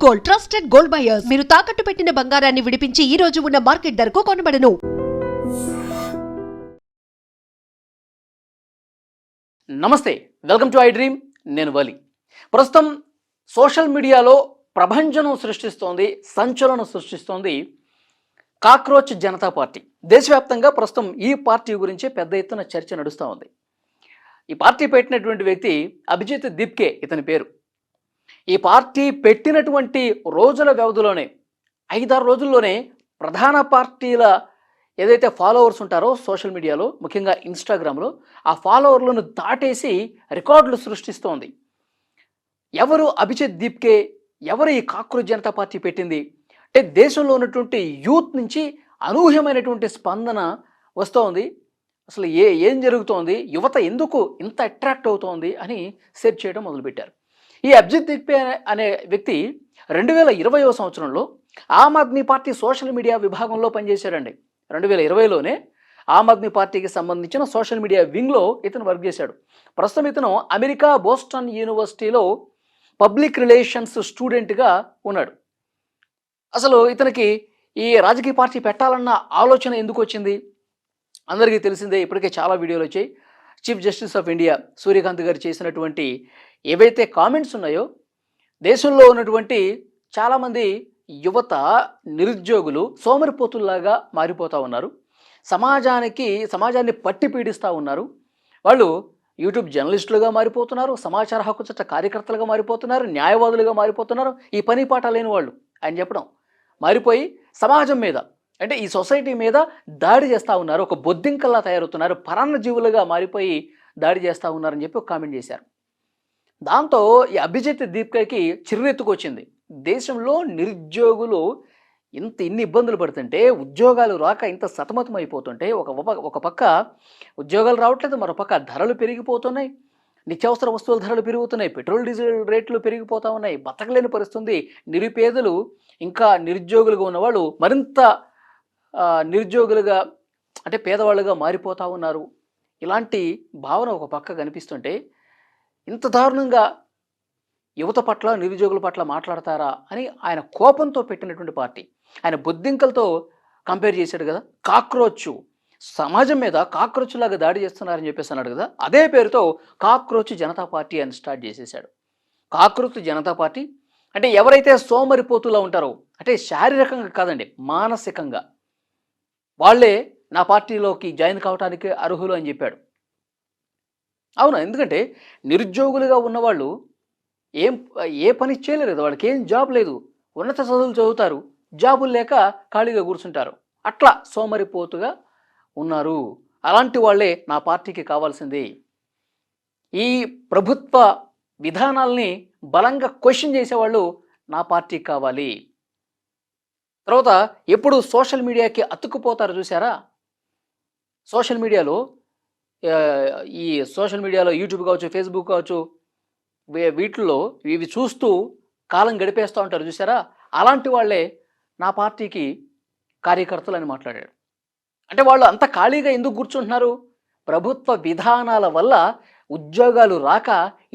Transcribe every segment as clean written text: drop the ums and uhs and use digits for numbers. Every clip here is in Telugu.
Gold, trusted gold buyers. మీరు తాకట్టు పెట్టిన బంగారాన్ని విడిపించి ఈ రోజు ఉన్న మార్కెట్ ధరకు కొనబడను. నమస్తే, వెల్కమ్ టు ఐ డ్రీమ్. నేను వలి. ప్రస్తుతం సోషల్ మీడియాలో ప్రభంజనం సృష్టిస్తోంది, సంచలనం సృష్టిస్తోంది కాక్రోచ్ జనతా పార్టీ. దేశవ్యాప్తంగా ప్రస్తుతం ఈ పార్టీ గురించి పెద్ద ఎత్తున చర్చ నడుస్తూ ఉంది. ఈ పార్టీ పెట్టినటువంటి వ్యక్తి అభిజిత్ దీప్కే ఇతని పేరు. ఈ పార్టీ పెట్టినటువంటి రోజుల వ్యవధిలోనే 5-6 రోజుల్లోనే ప్రధాన పార్టీల ఏదైతే ఫాలోవర్స్ ఉంటారో సోషల్ మీడియాలో, ముఖ్యంగా ఇన్స్టాగ్రామ్లో, ఆ ఫాలోవర్లను దాటేసి రికార్డులు సృష్టిస్తోంది. ఎవరు అభిజిత్ దీప్కే? ఎవరు ఈ కాక్రోచ్ జనతా పార్టీ పెట్టింది అంటే దేశంలో ఉన్నటువంటి యూత్ నుంచి అనూహ్యమైనటువంటి స్పందన వస్తోంది. అసలు ఏం జరుగుతోంది, యువత ఎందుకు ఇంత అట్రాక్ట్ అవుతోంది అని సెర్చ్ చేయడం మొదలుపెట్టారు. ఈ అభిజిత్ దీప్కే అనే వ్యక్తి 2020వ సంవత్సరంలో Aam Aadmi party social media విభాగంలో పనిచేశాడండి. 2020లోనే ఆమ్ ఆద్మీ పార్టీకి సంబంధించిన సోషల్ మీడియా వింగ్లో ఇతను వర్క్ చేశాడు. ప్రస్తుతం ఇతను అమెరికా బోస్టన్ యూనివర్సిటీలో పబ్లిక్ రిలేషన్స్ స్టూడెంట్గా ఉన్నాడు. అసలు ఇతనికి ఈ రాజకీయ పార్టీ పెట్టాలన్న ఆలోచన ఎందుకు వచ్చింది? అందరికీ తెలిసిందే, ఇప్పటికే చాలా వీడియోలు వచ్చాయి. Chief justice of India Surya Kant గారు చేసినటువంటి ఏవైతే కామెంట్స్ ఉన్నాయో, దేశంలో ఉన్నటువంటి చాలామంది యువత, నిరుద్యోగులు సోమరిపోతుల్లాగా మారిపోతూ ఉన్నారు. సమాజాన్ని పట్టి పీడిస్తూ ఉన్నారు. వాళ్ళు యూట్యూబ్ జర్నలిస్టులుగా మారిపోతున్నారు, సమాచార హక్కు చట్ట కార్యకర్తలుగా మారిపోతున్నారు, న్యాయవాదులుగా మారిపోతున్నారు. ఈ పని పాట లేని వాళ్ళు ఆయన చెప్పడం మారిపోయి సమాజం మీద, అంటే ఈ సొసైటీ మీద దాడి చేస్తూ ఉన్నారు. ఒక బొద్దింకల్లా తయారవుతున్నారు, పరాన్న జీవులుగా మారిపోయి దాడి చేస్తూ ఉన్నారని చెప్పి ఒక కామెంట్ చేశారు. దాంతో ఈ అభిజిత్ దీప్కేకి చిర్రెత్తుకొచ్చింది. దేశంలో నిరుద్యోగులు ఇన్ని ఇబ్బందులు పడుతుంటే, ఉద్యోగాలు రాక ఇంత సతమతం అయిపోతుంటే, ఒక పక్క ఉద్యోగాలు రావట్లేదు, మరో పక్క ధరలు పెరిగిపోతున్నాయి, నిత్యావసర వస్తువుల ధరలు పెరుగుతున్నాయి, పెట్రోల్ డీజిల్ రేట్లు పెరిగిపోతూ ఉన్నాయి, బతకలేని పరిస్థితుంది. నిరుపేదలు, ఇంకా నిరుద్యోగులుగా ఉన్నవాళ్ళు మరింత నిరుద్యోగులుగా, అంటే పేదవాళ్ళుగా మారిపోతూ ఉన్నారు. ఇలాంటి భావన ఒక పక్క కనిపిస్తుంటే, ఇంత దారుణంగా యువత పట్ల, నిరుద్యోగుల పట్ల మాట్లాడతారా అని ఆయన కోపంతో పెట్టినటువంటి పార్టీ. ఆయన బొద్దింకలతో కంపేర్ చేశాడు కదా, కాక్రోచ్ సమాజం మీద కాక్రోచ్ లాగా దాడి చేస్తున్నారని చెప్పేసి అన్నాడు కదా, అదే పేరుతో కాక్రోచ్ జనతా పార్టీ అని స్టార్ట్ చేసేసాడు. కాక్రోచ్ జనతా పార్టీ అంటే ఎవరైతే సోమరిపోతులా ఉంటారో, అంటే శారీరకంగా కాదండి, మానసికంగా, వాళ్ళే నా పార్టీలోకి జాయిన్ కావడానికి అర్హులు అని చెప్పాడు. అవునా? ఎందుకంటే నిరుద్యోగులుగా ఉన్నవాళ్ళు ఏ పని చేయలేరు కదా, వాళ్ళకి ఏం జాబ్ లేదు, ఉన్నత చదువులు చదువుతారు, జాబులు లేక ఖాళీగా కూర్చుంటారు. అట్లా సోమరిపోతుగా ఉన్నారు. అలాంటి వాళ్ళే నా పార్టీకి కావాల్సింది. ఈ ప్రభుత్వ విధానాల్ని బలంగా క్వశ్చన్ చేసేవాళ్ళు నా పార్టీకి కావాలి. తర్వాత ఎప్పుడు సోషల్ మీడియాకి అతుక్కుపోతారు చూసారా? సోషల్ మీడియాలో యూట్యూబ్ కావచ్చు, ఫేస్బుక్ కావచ్చు, వీటిల్లో ఇవి చూస్తూ కాలం గడిపేస్తూ ఉంటారు చూసారా? అలాంటి వాళ్ళే నా పార్టీకి కార్యకర్తలు అని మాట్లాడాడు. అంటే వాళ్ళు అంత ఖాళీగా ఎందుకు కూర్చుంటున్నారు? ప్రభుత్వ విధానాల వల్ల ఉద్యోగాలు రాక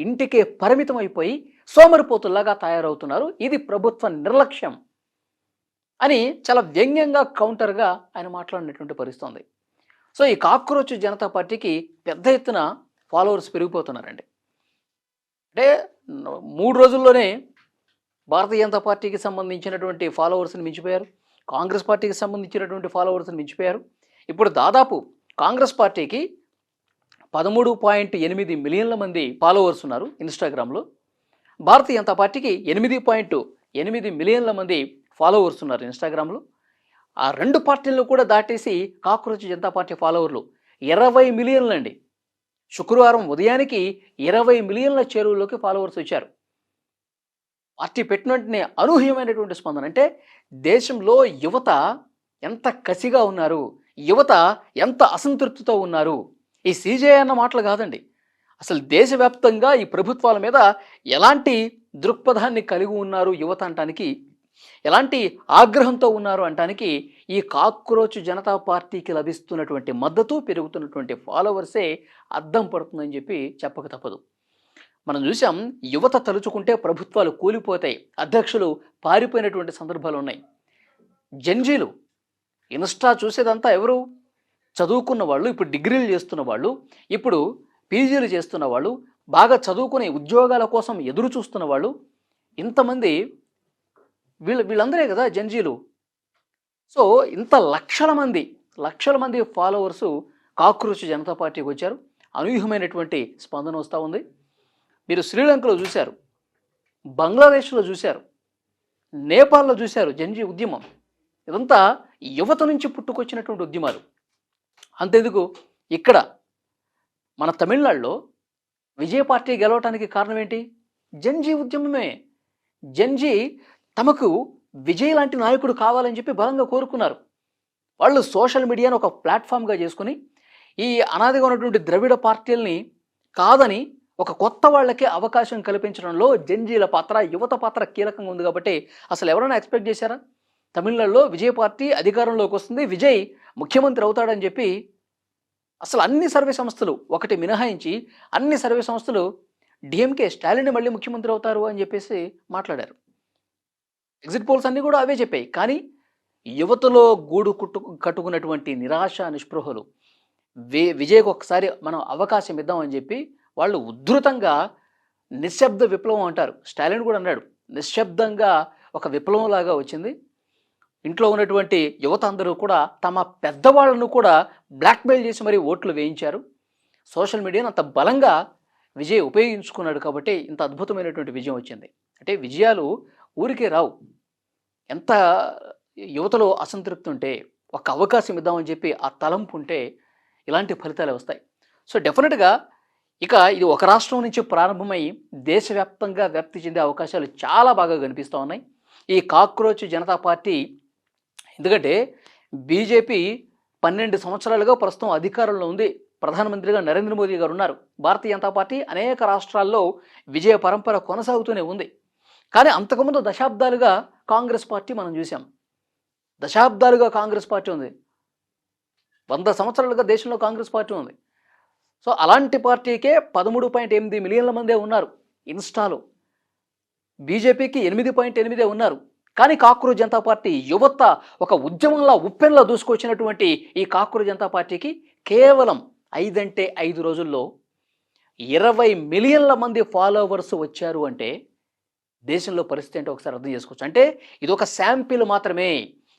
ఇంటికే పరిమితం అయిపోయి సోమరిపోతుల్లాగా తయారవుతున్నారు. ఇది ప్రభుత్వ నిర్లక్ష్యం అని చాలా వ్యంగ్యంగా, కౌంటర్గా ఆయన మాట్లాడినటువంటి పరిస్థితి ఉంది. సో ఈ కాక్రోచ్ జనతా పార్టీకి పెద్ద ఎత్తున ఫాలోవర్స్ పెరిగిపోతున్నారండి. అంటే 3 రోజుల్లోనే భారతీయ జనతా పార్టీకి సంబంధించినటువంటి ఫాలోవర్స్ని మించిపోయారు, కాంగ్రెస్ పార్టీకి సంబంధించినటువంటి ఫాలోవర్స్ని మించిపోయారు. ఇప్పుడు దాదాపు కాంగ్రెస్ పార్టీకి 13.8 మిలియన్ల మంది ఫాలోవర్స్ ఉన్నారు ఇన్స్టాగ్రామ్లో. భారతీయ జనతా పార్టీకి 8.8 మిలియన్ల మంది ఫాలోవర్స్ ఉన్నారు ఇన్స్టాగ్రామ్లో. ఆ 2 పార్టీలను కూడా దాటేసి కాక్రోచ్ జనతా పార్టీ ఫాలోవర్లు 20 మిలియన్లు అండి. శుక్రవారం ఉదయానికి 20 మిలియన్ల చేరువలోకి ఫాలోవర్స్ వచ్చారు. పార్టీ పెట్టిన వెంటనే అనూహ్యమైనటువంటి స్పందన. అంటే దేశంలో యువత ఎంత కసిగా ఉన్నారు, యువత ఎంత అసంతృప్తితో ఉన్నారు. ఈ సీజే అన్న మాటలు కాదండి, అసలు దేశవ్యాప్తంగా ఈ ప్రభుత్వాల మీద ఎలాంటి దృక్పథాన్ని కలిగి ఉన్నారు యువత అంటానికి, ఎలాంటి ఆగ్రహంతో ఉన్నారు అంటానికి ఈ కాక్రోచ్ జనతా పార్టీకి లభిస్తున్నటువంటి మద్దతు, పెరుగుతున్నటువంటి ఫాలోవర్సే అద్దం పడుతుందని చెప్పి చెప్పక తప్పదు. మనం చూసాం, యువత తలుచుకుంటే ప్రభుత్వాలు కూలిపోతాయి, అధ్యక్షులు పారిపోయినటువంటి సందర్భాలు ఉన్నాయి. జంజీలు ఇన్స్టా చూసేదంతా ఎవరు? చదువుకున్న వాళ్ళు, ఇప్పుడు డిగ్రీలు చేస్తున్న వాళ్ళు, ఇప్పుడు పీజీలు చేస్తున్న వాళ్ళు, బాగా ఉద్యోగాల కోసం ఎదురు చూస్తున్న వాళ్ళు, ఇంతమంది వీళ్ళందరే కదా జంజీలు. సో ఇంత లక్షల మంది ఫాలోవర్సు కాక్రోచ్ జనతా పార్టీకి వచ్చారు. అనూహ్యమైనటువంటి స్పందన వస్తూ ఉంది. మీరు శ్రీలంకలో చూశారు, బంగ్లాదేశ్లో చూశారు, నేపాల్లో చూశారు జంజీ ఉద్యమం. ఇదంతా యువత నుంచి పుట్టుకొచ్చినటువంటి ఉద్యమాలు. అంతెందుకు, ఇక్కడ మన తమిళనాడులో విజయ పార్టీ గెలవటానికి కారణం ఏంటి? జంజీ ఉద్యమమే. జంజీ తమకు విజయ్ లాంటి నాయకుడు కావాలని చెప్పి బలంగా కోరుకున్నారు. వాళ్ళు సోషల్ మీడియాను ఒక ప్లాట్ఫామ్గా చేసుకుని ఈ అనాదిగా ఉన్నటువంటి ద్రవిడ పార్టీలని కాదని ఒక కొత్త వాళ్ళకే అవకాశం కల్పించడంలో జంజీల పాత్ర, యువత పాత్ర కీలకంగా ఉంది. కాబట్టి అసలు ఎవరైనా ఎక్స్పెక్ట్ చేశారా తమిళనాడులో విజయ్ పార్టీ అధికారంలోకి వస్తుంది, విజయ్ ముఖ్యమంత్రి అవుతాడని చెప్పి? అసలు అన్ని సర్వే సంస్థలు ఒకటి మినహాయించి అన్ని సర్వే సంస్థలు డిఎంకే స్టాలిన్ మళ్ళీ ముఖ్యమంత్రి అవుతారు అని చెప్పేసి మాట్లాడారు. ఎగ్జిట్ పోల్స్ అన్నీ కూడా అవే చెప్పాయి. కానీ యువతలో కట్టుకున్నటువంటి నిరాశ నిస్పృహలు, విజయ్కి ఒకసారి మనం అవకాశం ఇద్దామని చెప్పి వాళ్ళు ఉధృతంగా నిశ్శబ్ద విప్లవం అంటారు. స్టాలిన్ కూడా అన్నాడు, నిశ్శబ్దంగా ఒక విప్లవం లాగా వచ్చింది. ఇంట్లో ఉన్నటువంటి యువత అందరూ కూడా తమ పెద్దవాళ్లను కూడా బ్లాక్మెయిల్ చేసి మరీ ఓట్లు వేయించారు. సోషల్ మీడియాను అంత బలంగా విజయ్ ఉపయోగించుకున్నాడు కాబట్టి ఇంత అద్భుతమైనటువంటి విజయం వచ్చింది. అంటే విజయాలు ఊరికే రావు. ఎంత యువతలో అసంతృప్తి ఉంటే, ఒక అవకాశం ఇద్దామని చెప్పి ఆ తలంపు ఉంటే ఇలాంటి ఫలితాలు వస్తాయి. సో డెఫినెట్గా ఇక ఇది ఒక రాష్ట్రం నుంచి ప్రారంభమై దేశవ్యాప్తంగా వ్యాప్తి చెందే అవకాశాలు చాలా బాగా కనిపిస్తూ ఉన్నాయి. ఈ కాక్రోచ్ జనతా పార్టీ, ఎందుకంటే బీజేపీ 12 సంవత్సరాలుగా ప్రస్తుతం అధికారంలో ఉంది. ప్రధానమంత్రిగా నరేంద్ర మోదీ గారు ఉన్నారు. భారతీయ జనతా పార్టీ అనేక రాష్ట్రాల్లో విజయ పరంపర కొనసాగుతూనే ఉంది. కానీ అంతకుముందు దశాబ్దాలుగా కాంగ్రెస్ పార్టీ మనం చూసాం. దశాబ్దాలుగా కాంగ్రెస్ పార్టీ ఉంది. 100 సంవత్సరాలుగా దేశంలో కాంగ్రెస్ పార్టీ ఉంది. సో అలాంటి పార్టీకే 13.8 మిలియన్ల మందే ఉన్నారు ఇన్స్టాలో. బీజేపీకి 8.8 ఉన్నారు. కానీ కాక్రోచ్ జనతా పార్టీ యువత ఒక ఉద్యమంలో ఉప్పెన్లా దూసుకొచ్చినటువంటి ఈ కాక్రోచ్ జనతా పార్టీకి కేవలం 5 రోజుల్లో 20 మిలియన్ల మంది ఫాలోవర్స్ వచ్చారు. అంటే దేశంలో పరిస్థితి ఏంటో ఒకసారి అర్థం చేసుకోవచ్చు. అంటే ఇది ఒక శాంపిల్ మాత్రమే.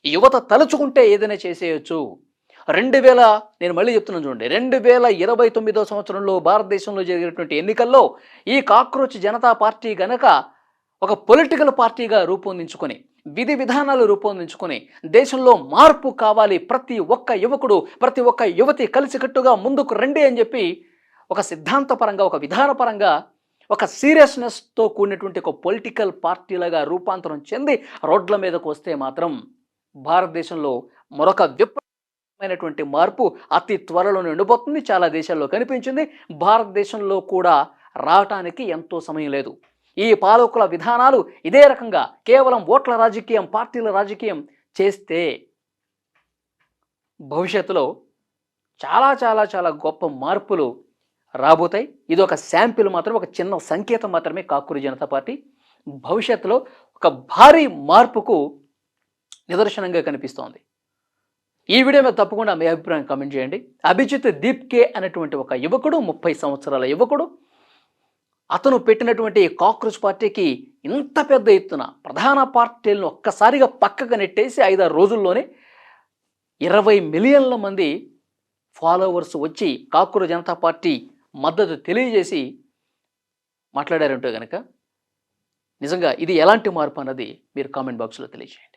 యువత తలుచుకుంటే ఏదైనా చేసేయచ్చు. నేను మళ్ళీ చెప్తున్నాను చూడండి, 2029 సంవత్సరంలో భారతదేశంలో జరిగినటువంటి ఎన్నికల్లో ఈ కాక్రోచ్ జనతా పార్టీ గనక ఒక పొలిటికల్ పార్టీగా రూపొందించుకొని, విధి విధానాలు రూపొందించుకొని, దేశంలో మార్పు కావాలి, ప్రతి ఒక్క యువకుడు, ప్రతి ఒక్క యువతి కలిసికట్టుగా ముందుకు రండి అని చెప్పి ఒక సిద్ధాంతపరంగా, ఒక విధానపరంగా, ఒక సీరియస్నెస్తో కూడినటువంటి ఒక పొలిటికల్ పార్టీలుగా రూపాంతరం చెంది రోడ్ల మీదకు వస్తే మాత్రం భారతదేశంలో మరొక విప్లవమైనటువంటి మార్పు అతి త్వరలోనే ఉండిపోతుంది. చాలా దేశాల్లో కనిపించింది. భారతదేశంలో కూడా రావటానికి ఎంతో సమయం లేదు. ఈ పాలకుల విధానాలు ఇదే రకంగా కేవలం ఓట్ల రాజకీయం, పార్టీల రాజకీయం చేస్తే భవిష్యత్తులో చాలా చాలా చాలా గొప్ప మార్పులు రాబోతాయి. ఇది ఒక శాంపిల్ మాత్రమే, ఒక చిన్న సంకేతం మాత్రమే. కాక్రోచ్ జనతా పార్టీ భవిష్యత్తులో ఒక భారీ మార్పుకు నిదర్శనంగా కనిపిస్తోంది. ఈ వీడియో మీద తప్పకుండా మీ అభిప్రాయం కామెంట్ చేయండి. అభిజిత్ దీప్కే అనేటువంటి ఒక యువకుడు, 30 సంవత్సరాల యువకుడు, అతను పెట్టినటువంటి కాక్రోచ్ పార్టీకి ఇంత పెద్ద ఎత్తున ప్రధాన పార్టీలను ఒక్కసారిగా పక్కకు నెట్టేసి 5-6 రోజుల్లోనే 20 మిలియన్ల మంది ఫాలోవర్స్ వచ్చి కాక్రోచ్ జనతా పార్టీ మద్దతు తెలియజేసి మాట్లాడారంటే కనుక నిజంగా ఇది ఎలాంటి మార్పు అన్నది మీరు కామెంట్ బాక్స్లో తెలియజేయండి.